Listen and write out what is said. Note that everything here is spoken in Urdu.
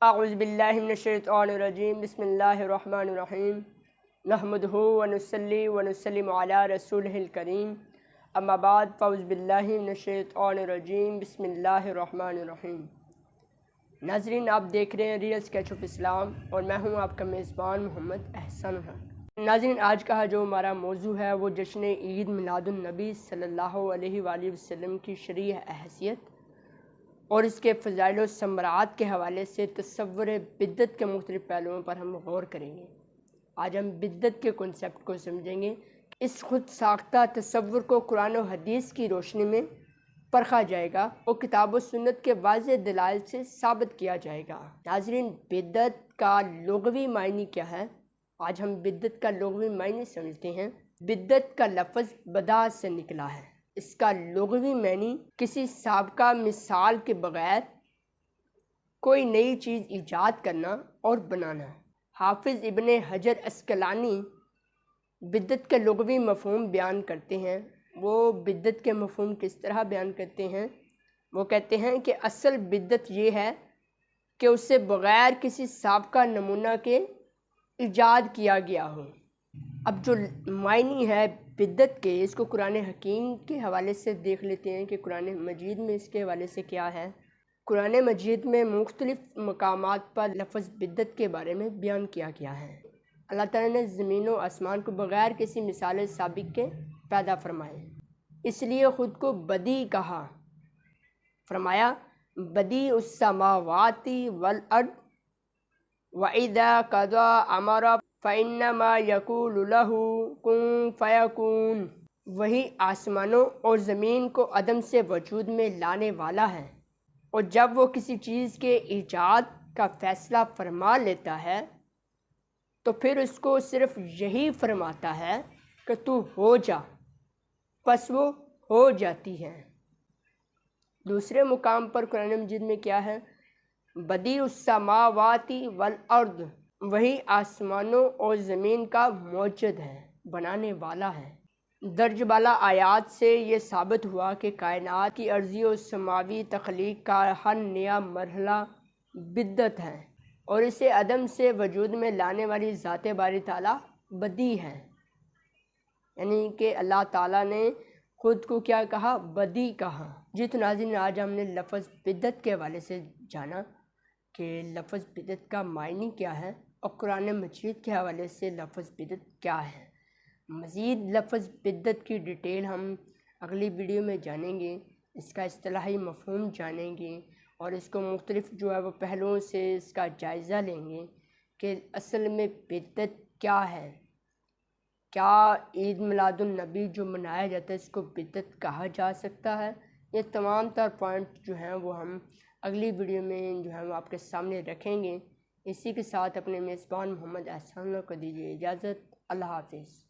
اعوذ باللہ من الشیطان الرجیم بسم اللہ الرحمن الرحیم نحمدہ ونصلی ونسلم علی رسولہ الکریم اما بعد فاعوذ باللہ من الشیطان الرجیم بسم اللہ الرحمن الرحیم۔ ناظرین، آپ دیکھ رہے ہیں ریئل اسکیچ آف اسلام اور میں ہوں آپ کا میزبان محمد احسان الحق۔ ناظرین، آج کا جو ہمارا موضوع ہے وہ جشن عید میلاد النبی صلی اللہ علیہ وآلہ وسلم کی شرعی حیثیت اور اس کے فضائل و ثمرات کے حوالے سے تصور بدعت کے مختلف پہلوؤں پر ہم غور کریں گے۔ آج ہم بدعت کے کنسیپٹ کو سمجھیں گے۔ اس خود ساختہ تصور کو قرآن و حدیث کی روشنی میں پرکھا جائے گا اور کتاب و سنت کے واضح دلائل سے ثابت کیا جائے گا۔ ناظرین، بدعت کا لغوی معنی کیا ہے؟ آج ہم بدعت کا لغوی معنی سمجھتے ہیں۔ بدعت کا لفظ بدا سے نکلا ہے۔ اس کا لغوی معنی کسی سابقہ مثال کے بغیر کوئی نئی چیز ایجاد کرنا اور بنانا۔ حافظ ابن حجر عسقلانی بدعت کا لغوی مفہوم بیان کرتے ہیں۔ وہ بدعت کے مفہوم کس طرح بیان کرتے ہیں؟ وہ کہتے ہیں کہ اصل بدعت یہ ہے کہ اسے بغیر کسی سابقہ نمونہ کے ایجاد کیا گیا ہو۔ اب جو معنی ہے بدعت کے، اس کو قرآن حکیم کے حوالے سے دیکھ لیتے ہیں کہ قرآن مجید میں اس کے حوالے سے کیا ہے۔ قرآن مجید میں مختلف مقامات پر لفظ بدعت کے بارے میں بیان کیا گیا ہے۔ اللہ تعالیٰ نے زمین و آسمان کو بغیر کسی مثال سابق کے پیدا فرمائے، اس لیے خود کو بدیع کہا۔ فرمایا بدیع السماوات والارض وَإِذَا قَضَىٰ أَمْرًا فَإِنَّمَا يَقُولُ لَهُ كُن فَيَكُونُ۔ وہی آسمانوں اور زمین کو عدم سے وجود میں لانے والا ہے، اور جب وہ کسی چیز کے ایجاد کا فیصلہ فرما لیتا ہے تو پھر اس کو صرف یہی فرماتا ہے کہ تو ہو جا، پس وہ ہو جاتی ہے۔ دوسرے مقام پر قرآن مجید میں کیا ہے؟ بدیع السماوات والارض، وہی آسمانوں اور زمین کا موجد ہے، بنانے والا ہے۔ درج بالا آیات سے یہ ثابت ہوا کہ کائنات کی ارضی و سماوی تخلیق کا ہر نیا مرحلہ بدعت ہے، اور اسے عدم سے وجود میں لانے والی ذات باری تعالیٰ بدیع ہے۔ یعنی کہ اللہ تعالیٰ نے خود کو کیا کہا؟ بدیع کہا۔ جی تو ناظرین، آج ہم نے لفظ بدعت کے حوالے سے جانا کہ لفظ بدعت کا معنی کیا ہے اور قرآن مجید کے حوالے سے لفظ بدعت کیا ہے۔ مزید لفظ بدعت کی ڈیٹیل ہم اگلی ویڈیو میں جانیں گے، اس کا اصطلاحی مفہوم جانیں گے اور اس کو مختلف جو ہے وہ پہلوؤں سے اس کا جائزہ لیں گے کہ اصل میں بدعت کیا ہے۔ کیا عید میلاد النبی جو منایا جاتا ہے اس کو بدعت کہا جا سکتا ہے؟ یہ تمام تر پوائنٹ جو ہیں وہ ہم اگلی ویڈیو میں جو ہے وہ آپ کے سامنے رکھیں گے۔ اسی کے ساتھ اپنے میزبان محمد احسان کو دیجیے اجازت۔ اللہ حافظ۔